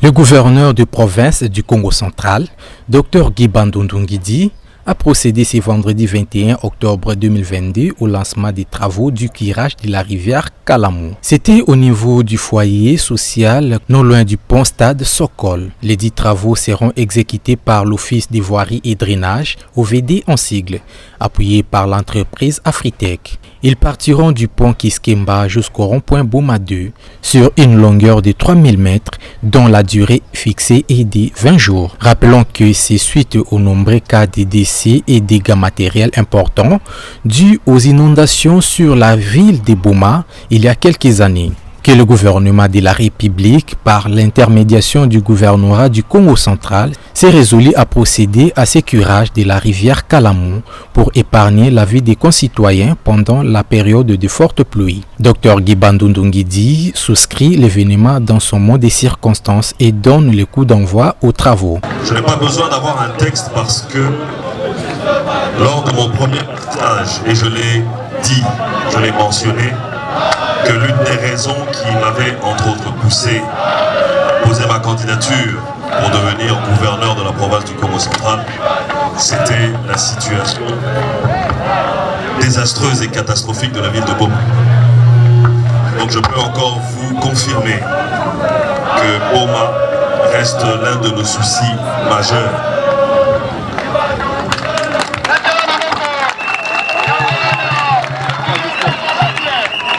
Le gouverneur de province du Congo central, Dr Guy Bandundu Nguidi, a procédé ce vendredi 21 octobre 2022 au lancement des travaux du curage de la rivière Kalamu. C'était au niveau du foyer social non loin du pont stade Sokol. Les 10 travaux seront exécutés par l'Office des voiries et drainage, OVD en sigle, appuyé par l'entreprise Afritech. Ils partiront du pont Kiskemba jusqu'au rond-point Boma 2 sur une longueur de 3000 mètres dont la durée fixée est de 20 jours. Rappelons que c'est suite aux nombreux cas de décès et dégâts matériels importants dus aux inondations sur la ville de Boma il y a quelques années que le gouvernement de la République, par l'intermédiation du gouvernorat du Congo central, s'est résolu à procéder à ce curage de la rivière Kalamu pour épargner la vie des concitoyens pendant la période de fortes pluies. Dr Guy Bandundu Nguidi souscrit l'événement dans son mot des circonstances et donne le coup d'envoi aux travaux. Je n'ai pas besoin d'avoir un texte parce que lors de mon premier stage, et je l'ai dit, je l'ai mentionné, que l'une des raisons qui m'avait entre autres poussé à poser ma candidature pour devenir gouverneur de la province du Congo central, c'était la situation désastreuse et catastrophique de la ville de Boma. Donc je peux encore vous confirmer que Boma reste l'un de nos soucis majeurs.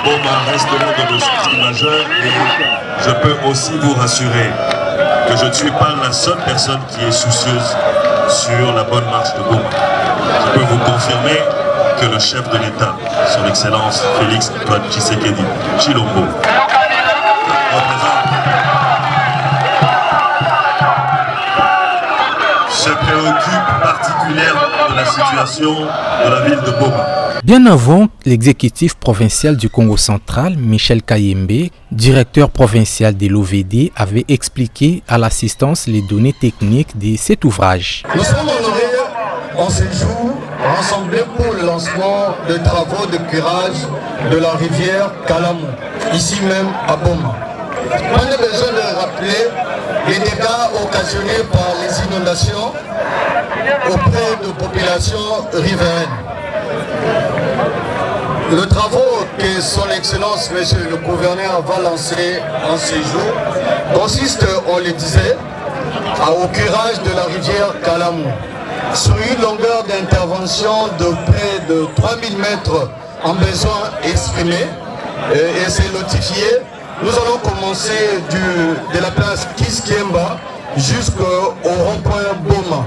Boma reste l'un de nos soucis majeurs et je peux aussi vous rassurer que je ne suis pas la seule personne qui est soucieuse sur la bonne marche de Boma. Je peux vous confirmer que le chef de l'État, son Excellence Félix Antoine Tshisekedi Tshilombo, se préoccupe particulièrement de la situation de la ville de Boma. Bien avant, l'exécutif provincial du Congo central, Michel Kayembe, directeur provincial de l'OVD, avait expliqué à l'assistance les données techniques de cet ouvrage. Nous sommes honorés en ce jour rassemblés pour le lancement des travaux de curage de la rivière Kalamu, ici même à Boma. On a besoin de rappeler les dégâts occasionnés par les inondations auprès de populations riveraines. Le travaux que son Excellence, Monsieur le Gouverneur, va lancer en ces jours consiste, on le disait, au curage de la rivière Kalamu. Sur une longueur d'intervention de près de 3000 mètres en besoin exprimé et c'est notifié, nous allons commencer de la place Kiskemba jusqu'au rond-point Boma.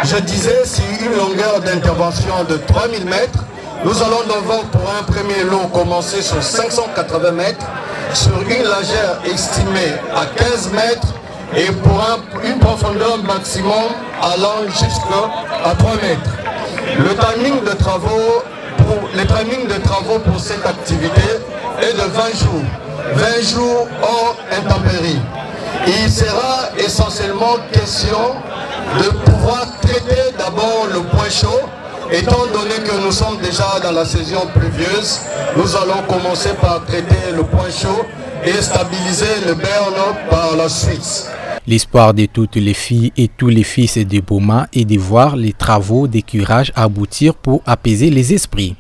Je disais, c'est une longueur d'intervention de 3000 mètres. Nous allons d'abord pour un premier lot commencer sur 580 mètres, sur une largeur estimée à 15 mètres et pour une profondeur maximum allant jusqu'à 3 mètres. Le timing de travaux pour cette activité est de 20 jours. 20 jours hors intempéries. Il sera essentiellement question de pouvoir traiter d'abord le point chaud. Étant donné que nous sommes déjà dans la saison pluvieuse, nous allons commencer par traiter le point chaud et stabiliser le burn par la suite. L'espoir de toutes les filles et tous les fils de Boma est de voir les travaux de curage aboutir pour apaiser les esprits.